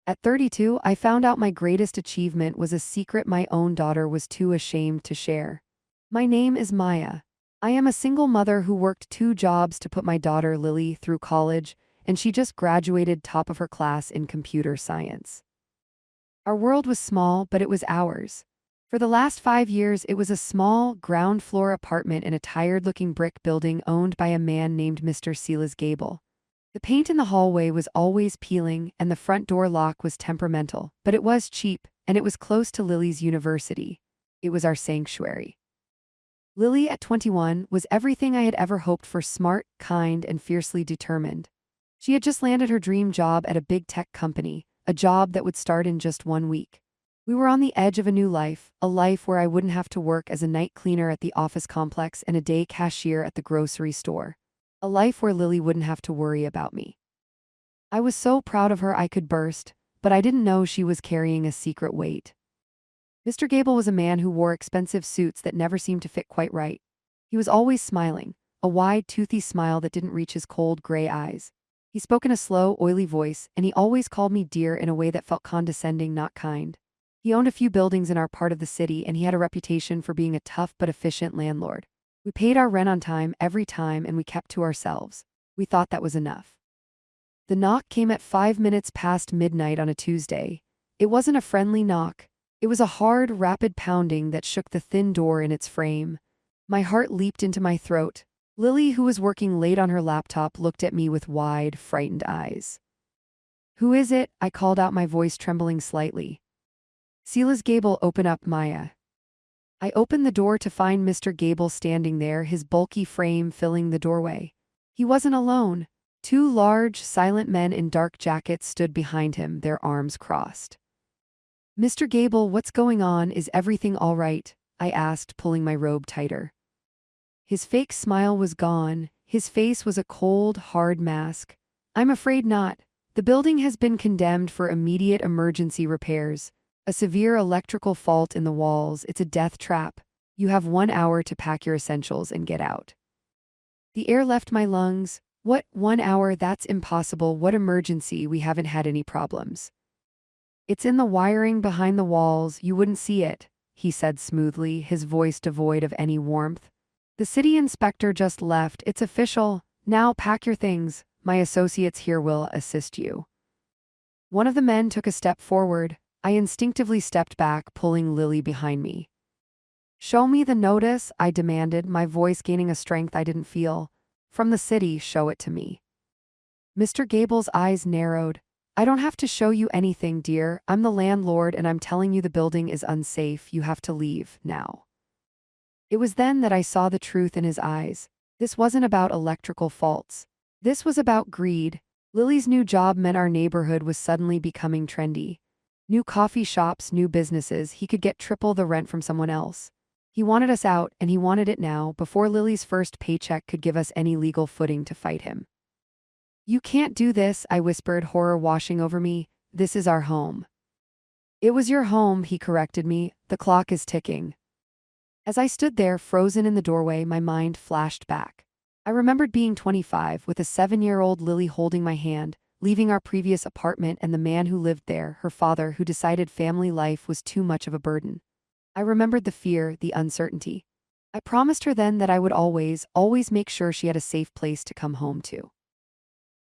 At 32, I found out my greatest achievement was a secret my own daughter was too ashamed to share. My name is Maya. I am a single mother who worked 2 jobs to put my daughter Lily through college, and she just graduated top of her class in computer science. Our world was small, but it was ours. For the last 5 years, it was a small, ground-floor apartment in a tired-looking brick building owned by a man named Mr. Silas Gable. The paint in the hallway was always peeling, and the front door lock was temperamental, but it was cheap, and it was close to Lily's university. It was our sanctuary. Lily, at 21, was everything I had ever hoped for: smart, kind, and fiercely determined. She had just landed her dream job at a big tech company, a job that would start in just 1 week. We were on the edge of a new life, a life where I wouldn't have to work as a night cleaner at the office complex and a day cashier at the grocery store. A life where Lily wouldn't have to worry about me. I was so proud of her I could burst, but I didn't know she was carrying a secret weight. Mr. Gable was a man who wore expensive suits that never seemed to fit quite right. He was always smiling, a wide, toothy smile that didn't reach his cold, gray eyes. He spoke in a slow, oily voice, and he always called me dear in a way that felt condescending, not kind. He owned a few buildings in our part of the city, and he had a reputation for being a tough but efficient landlord. We paid our rent on time every time, and we kept to ourselves. We thought that was enough. The knock came at 5 minutes past midnight on a Tuesday. It wasn't a friendly knock. It was a hard, rapid pounding that shook the thin door in its frame. My heart leaped into my throat. Lily, who was working late on her laptop, looked at me with wide, frightened eyes. "Who is it?" I called out, my voice trembling slightly. "Silas Gable, open up, Maya." I opened the door to find Mr. Gable standing there, his bulky frame filling the doorway. He wasn't alone. 2 large, silent men in dark jackets stood behind him, their arms crossed. "Mr. Gable, what's going on? Is everything all right?" I asked, pulling my robe tighter. His fake smile was gone. His face was a cold, hard mask. "I'm afraid not. The building has been condemned for immediate emergency repairs. A severe electrical fault in the walls. It's a death trap. You have 1 hour to pack your essentials and get out." The air left my lungs. "What, 1 hour? That's impossible. What emergency? We haven't had any problems." "It's in the wiring behind the walls. You wouldn't see it," he said smoothly, his voice devoid of any warmth. "The city inspector just left. It's official. Now pack your things. My associates here will assist you." One of the men took a step forward. I instinctively stepped back, pulling Lily behind me. "Show me the notice," I demanded, my voice gaining a strength I didn't feel. "From the city, show it to me." Mr. Gable's eyes narrowed. "I don't have to show you anything, dear. I'm the landlord, and I'm telling you the building is unsafe. You have to leave, now." It was then that I saw the truth in his eyes. This wasn't about electrical faults. This was about greed. Lily's new job meant our neighborhood was suddenly becoming trendy. New coffee shops, new businesses. He could get triple the rent from someone else. He wanted us out, and he wanted it now, before Lily's first paycheck could give us any legal footing to fight him. "You can't do this," I whispered, horror washing over me. "This is our home." "It was your home," he corrected me. "The clock is ticking." As I stood there, frozen in the doorway, my mind flashed back. I remembered being 25, with a 7-year-old Lily holding my hand, leaving our previous apartment and the man who lived there, her father, who decided family life was too much of a burden. I remembered the fear, the uncertainty. I promised her then that I would always make sure she had a safe place to come home to.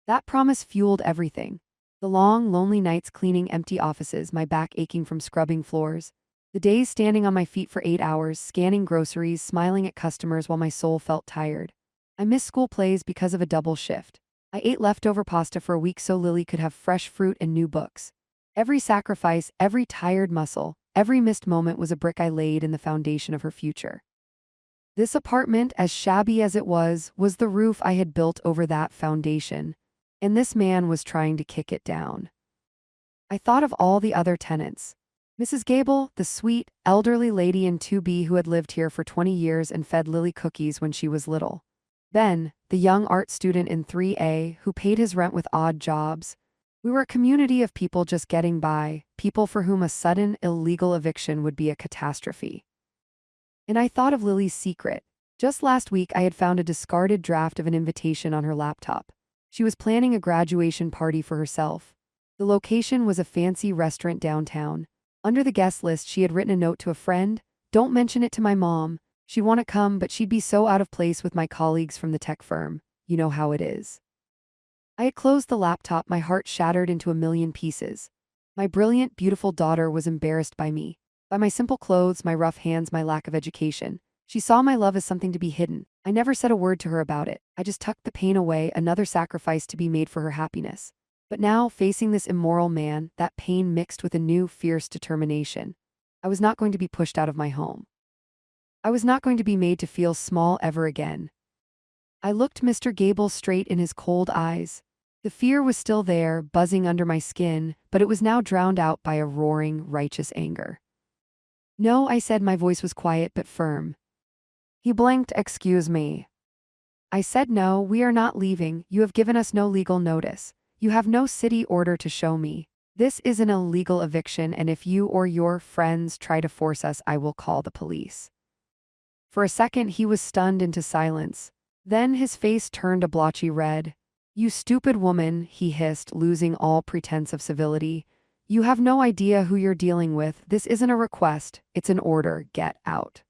That promise fueled everything. The long, lonely nights cleaning empty offices, my back aching from scrubbing floors. The days standing on my feet for 8 hours, scanning groceries, smiling at customers while my soul felt tired. I missed school plays because of a double shift. I ate leftover pasta for a week so Lily could have fresh fruit and new books. Every sacrifice, every tired muscle, every missed moment was a brick I laid in the foundation of her future. This apartment, as shabby as it was the roof I had built over that foundation, and this man was trying to kick it down. I thought of all the other tenants. Mrs. Gable, the sweet, elderly lady in 2B who had lived here for 20 years and fed Lily cookies when she was little. Ben, the young art student in 3A who paid his rent with odd jobs. We were a community of people just getting by, people for whom a sudden, illegal eviction would be a catastrophe. And I thought of Lily's secret. Just last week, I had found a discarded draft of an invitation on her laptop. She was planning a graduation party for herself. The location was a fancy restaurant downtown. Under the guest list, she had written a note to a friend. Don't mention it to my mom. She'd want to come, but she'd be so out of place with my colleagues from the tech firm. You know how it is. I had closed the laptop, my heart shattered into a million pieces. My brilliant, beautiful daughter was embarrassed by me. By my simple clothes, my rough hands, my lack of education. She saw my love as something to be hidden. I never said a word to her about it. I just tucked the pain away, another sacrifice to be made for her happiness. But now, facing this immoral man, that pain mixed with a new, fierce determination. I was not going to be pushed out of my home. I was not going to be made to feel small ever again. I looked Mr. Gable straight in his cold eyes. The fear was still there, buzzing under my skin, but it was now drowned out by a roaring, righteous anger. No, I said, my voice was quiet but firm. He blinked. Excuse me. I said, no, we are not leaving. You have given us no legal notice. You have no city order to show me. This is an illegal eviction, and if you or your friends try to force us, I will call the police. For a second, he was stunned into silence. Then his face turned a blotchy red. You stupid woman, he hissed, losing all pretense of civility. You have no idea who you're dealing with. This isn't a request. It's an order. Get out.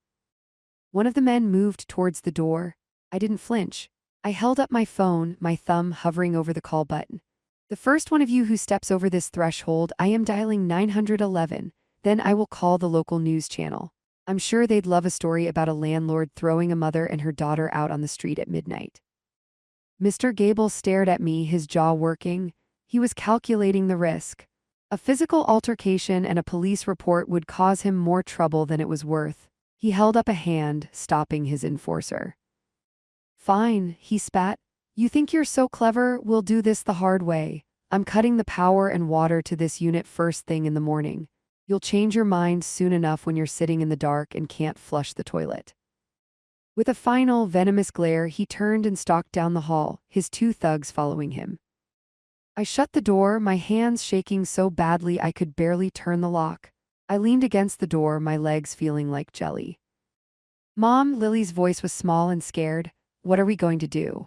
One of the men moved towards the door. I didn't flinch. I held up my phone, my thumb hovering over the call button. The first one of you who steps over this threshold, I am dialing 911. Then I will call the local news channel. I'm sure they'd love a story about a landlord throwing a mother and her daughter out on the street at midnight. Mr. Gable stared at me, his jaw working. He was calculating the risk. A physical altercation and a police report would cause him more trouble than it was worth. He held up a hand, stopping his enforcer. Fine, he spat. You think you're so clever? We'll do this the hard way. I'm cutting the power and water to this unit first thing in the morning. You'll change your mind soon enough when you're sitting in the dark and can't flush the toilet. With a final, venomous glare, he turned and stalked down the hall, his two thugs following him. I shut the door, my hands shaking so badly I could barely turn the lock. I leaned against the door, my legs feeling like jelly. Mom, Lily's voice was small and scared. What are we going to do?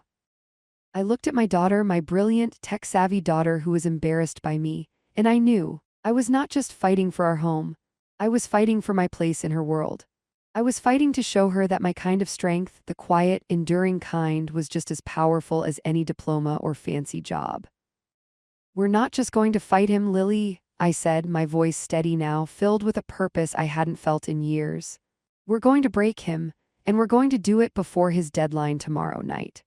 I looked at my daughter, my brilliant, tech-savvy daughter who was embarrassed by me, and I knew. I was not just fighting for our home. I was fighting for my place in her world. I was fighting to show her that my kind of strength, the quiet, enduring kind, was just as powerful as any diploma or fancy job. We're not just going to fight him, Lily, I said, my voice steady now, filled with a purpose I hadn't felt in years. We're going to break him, and we're going to do it before his deadline tomorrow night.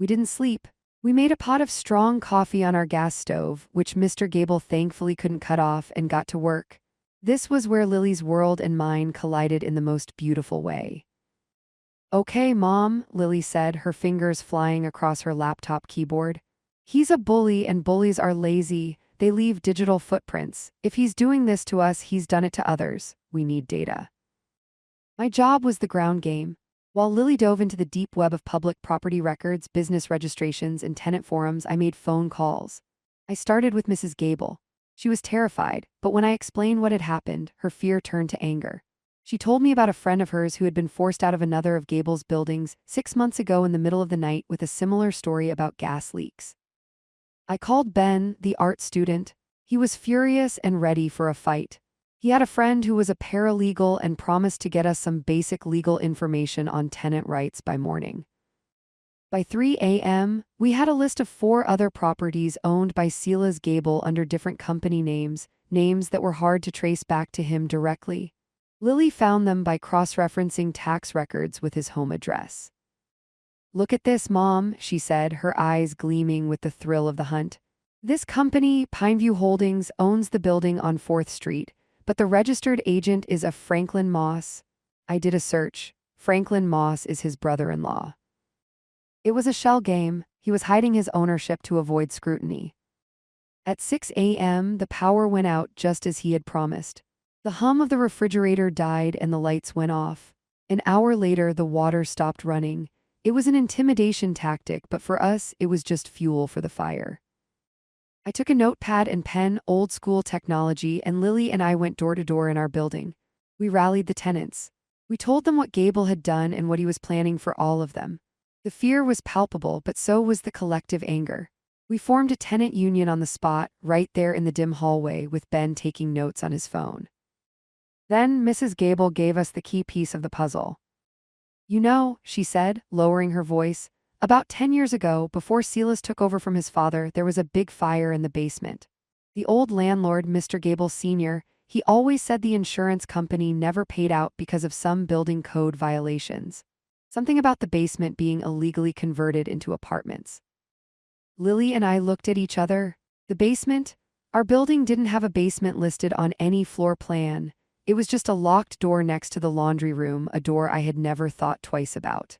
We didn't sleep. We made a pot of strong coffee on our gas stove, which Mr. Gable thankfully couldn't cut off, and got to work. This was where Lily's world and mine collided in the most beautiful way. Okay, Mom, Lily said, her fingers flying across her laptop keyboard. He's a bully, and bullies are lazy. They leave digital footprints. If he's doing this to us, he's done it to others. We need data. My job was the ground game. While Lily dove into the deep web of public property records, business registrations, and tenant forums, I made phone calls. I started with Mrs. Gable. She was terrified, but when I explained what had happened, her fear turned to anger. She told me about a friend of hers who had been forced out of another of Gable's buildings 6 months ago in the middle of the night with a similar story about gas leaks. I called Ben, the art student. He was furious and ready for a fight. He had a friend who was a paralegal and promised to get us some basic legal information on tenant rights by morning. By 3 a.m., we had a list of 4 other properties owned by Silas Gable under different company names, names that were hard to trace back to him directly. Lily found them by cross-referencing tax records with his home address. Look at this, Mom, she said, her eyes gleaming with the thrill of the hunt. This company, Pineview Holdings, owns the building on 4th Street. But the registered agent is a Franklin Moss. I did a search. Franklin Moss is his brother-in-law. It was a shell game. He was hiding his ownership to avoid scrutiny. At 6 a.m., the power went out just as he had promised. The hum of the refrigerator died and the lights went off. An hour later, the water stopped running. It was an intimidation tactic, but for us, it was just fuel for the fire. I took a notepad and pen, old-school technology, and Lily and I went door to door in our building. We rallied the tenants. We told them what Gable had done and what he was planning for all of them. The fear was palpable, but so was the collective anger. We formed a tenant union on the spot, right there in the dim hallway, with Ben taking notes on his phone. Then Mrs. Gable gave us the key piece of the puzzle. "You know," she said, lowering her voice, "about 10 years ago, before Silas took over from his father, there was a big fire in the basement. The old landlord, Mr. Gable Sr., he always said the insurance company never paid out because of some building code violations. Something about the basement being illegally converted into apartments." Lily and I looked at each other. The basement? Our building didn't have a basement listed on any floor plan. It was just a locked door next to the laundry room, a door I had never thought twice about.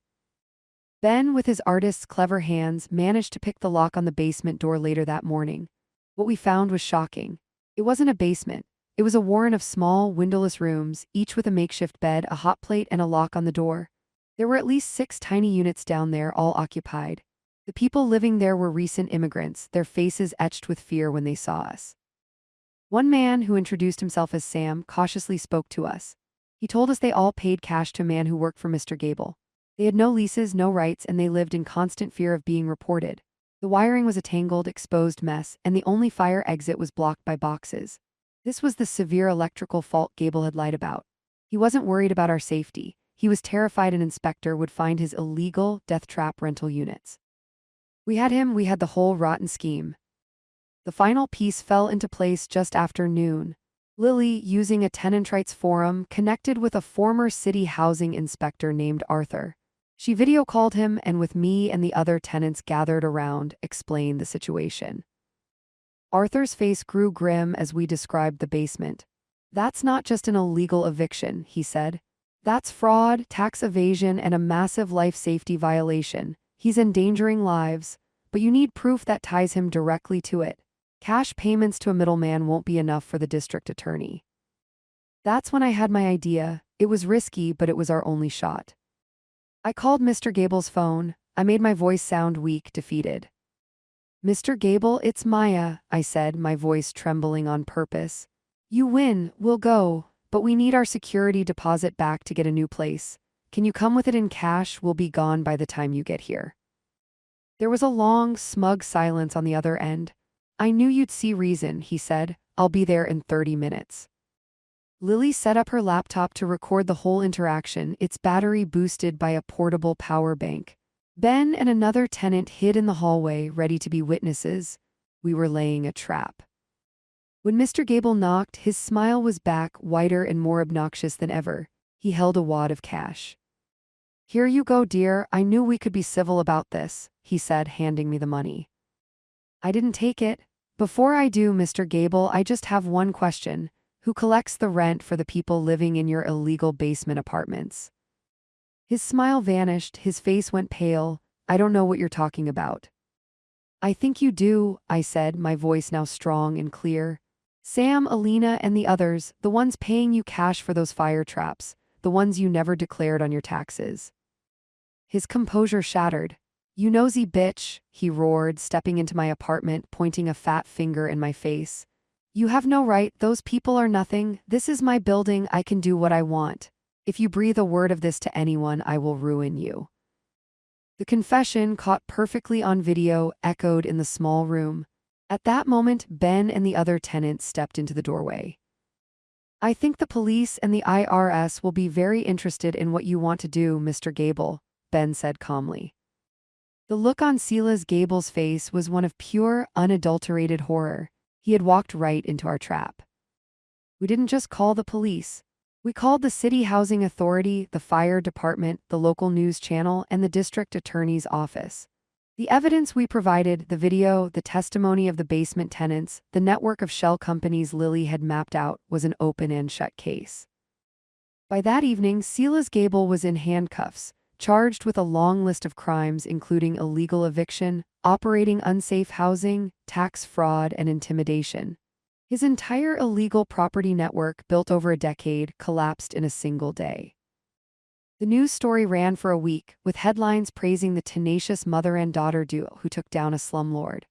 Ben, with his artist's clever hands, managed to pick the lock on the basement door later that morning. What we found was shocking. It wasn't a basement. It was a warren of small, windowless rooms, each with a makeshift bed, a hot plate, and a lock on the door. There were at least 6 tiny units down there, all occupied. The people living there were recent immigrants, their faces etched with fear when they saw us. One man, who introduced himself as Sam, cautiously spoke to us. He told us they all paid cash to a man who worked for Mr. Gable. They had no leases, no rights, and they lived in constant fear of being reported. The wiring was a tangled, exposed mess, and the only fire exit was blocked by boxes. This was the severe electrical fault Gable had lied about. He wasn't worried about our safety. He was terrified an inspector would find his illegal death trap rental units. We had him, we had the whole rotten scheme. The final piece fell into place just after noon. Lily, using a tenant rights forum, connected with a former city housing inspector named Arthur. She video called him and, with me and the other tenants gathered around, explained the situation. Arthur's face grew grim as we described the basement. "That's not just an illegal eviction," he said. "That's fraud, tax evasion, and a massive life safety violation. He's endangering lives, but you need proof that ties him directly to it. Cash payments to a middleman won't be enough for the district attorney." That's when I had my idea. It was risky, but it was our only shot. I called Mr. Gable's phone. I made my voice sound weak, defeated. "Mr. Gable, it's Maya," I said, my voice trembling on purpose. "You win, we'll go, but we need our security deposit back to get a new place. Can you come with it in cash? We'll be gone by the time you get here." There was a long, smug silence on the other end. "I knew you'd see reason," he said. "I'll be there in 30 minutes. Lily set up her laptop to record the whole interaction, its battery boosted by a portable power bank. Ben and another tenant hid in the hallway, ready to be witnesses. We were laying a trap. When Mr. Gable knocked, his smile was back, whiter and more obnoxious than ever. He held a wad of cash. "Here you go, dear. I knew we could be civil about this," he said, handing me the money. I didn't take it. "Before I do, Mr. Gable, I just have one question. Who collects the rent for the people living in your illegal basement apartments?" His smile vanished, his face went pale. "I don't know what you're talking about." "I think you do," I said, my voice now strong and clear. "Sam, Alina, and the others, the ones paying you cash for those fire traps, the ones you never declared on your taxes." His composure shattered. "You nosy bitch," he roared, stepping into my apartment, pointing a fat finger in my face. "You have no right, those people are nothing. This is my building, I can do what I want. If you breathe a word of this to anyone, I will ruin you." The confession, caught perfectly on video, echoed in the small room. At that moment, Ben and the other tenants stepped into the doorway. "I think the police and the IRS will be very interested in what you want to do, Mr. Gable," Ben said calmly. The look on Silas Gable's face was one of pure, unadulterated horror. He had walked right into our trap. We didn't just call the police. We called the city housing authority, the fire department, the local news channel, and the district attorney's office. The evidence we provided, the video, the testimony of the basement tenants, the network of shell companies Lily had mapped out, was an open and shut case. By that evening, Silas Gable was in handcuffs, charged with a long list of crimes including illegal eviction, operating unsafe housing, tax fraud, and intimidation. His entire illegal property network, built over a decade, collapsed in a single day. The news story ran for a week, with headlines praising the tenacious mother and daughter duo who took down a slumlord.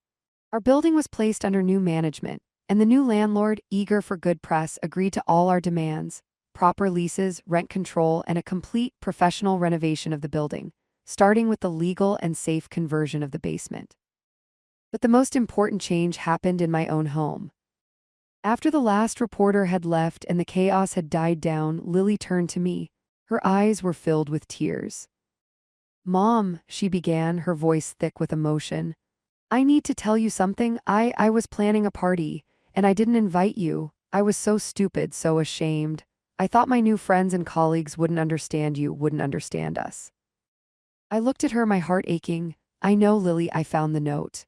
Our building was placed under new management, and the new landlord, eager for good press, agreed to all our demands: proper leases, rent control, and a complete professional renovation of the building, starting with the legal and safe conversion of the basement. But the most important change happened in my own home. After the last reporter had left and the chaos had died down, Lily turned to me. Her eyes were filled with tears. "Mom," she began, her voice thick with emotion. "I need to tell you something. I was planning a party, and I didn't invite you. I was so stupid, so ashamed. I thought my new friends and colleagues wouldn't understand you, wouldn't understand us." I looked at her, my heart aching. "I know, Lily, I found the note."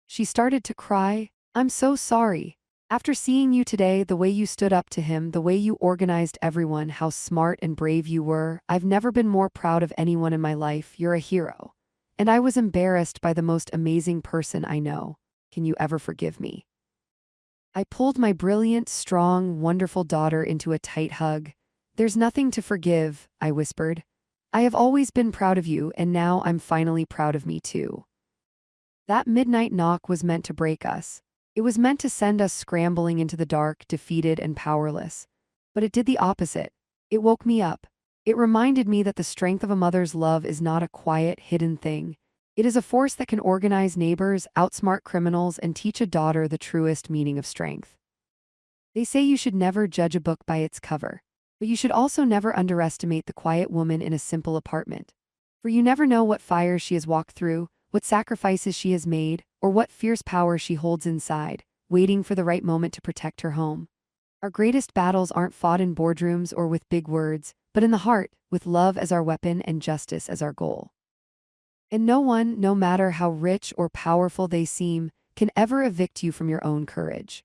She started to cry. "I'm so sorry. After seeing you today, the way you stood up to him, the way you organized everyone, how smart and brave you were, I've never been more proud of anyone in my life. You're a hero. And I was embarrassed by the most amazing person I know. Can you ever forgive me?" I pulled my brilliant, strong, wonderful daughter into a tight hug. "There's nothing to forgive," I whispered. "I have always been proud of you, and now I'm finally proud of me too." That midnight knock was meant to break us. It was meant to send us scrambling into the dark, defeated and powerless. But it did the opposite. It woke me up. It reminded me that the strength of a mother's love is not a quiet, hidden thing. It is a force that can organize neighbors, outsmart criminals, and teach a daughter the truest meaning of strength. They say you should never judge a book by its cover, but you should also never underestimate the quiet woman in a simple apartment. For you never know what fires she has walked through, what sacrifices she has made, or what fierce power she holds inside, waiting for the right moment to protect her home. Our greatest battles aren't fought in boardrooms or with big words, but in the heart, with love as our weapon and justice as our goal. And no one, no matter how rich or powerful they seem, can ever evict you from your own courage.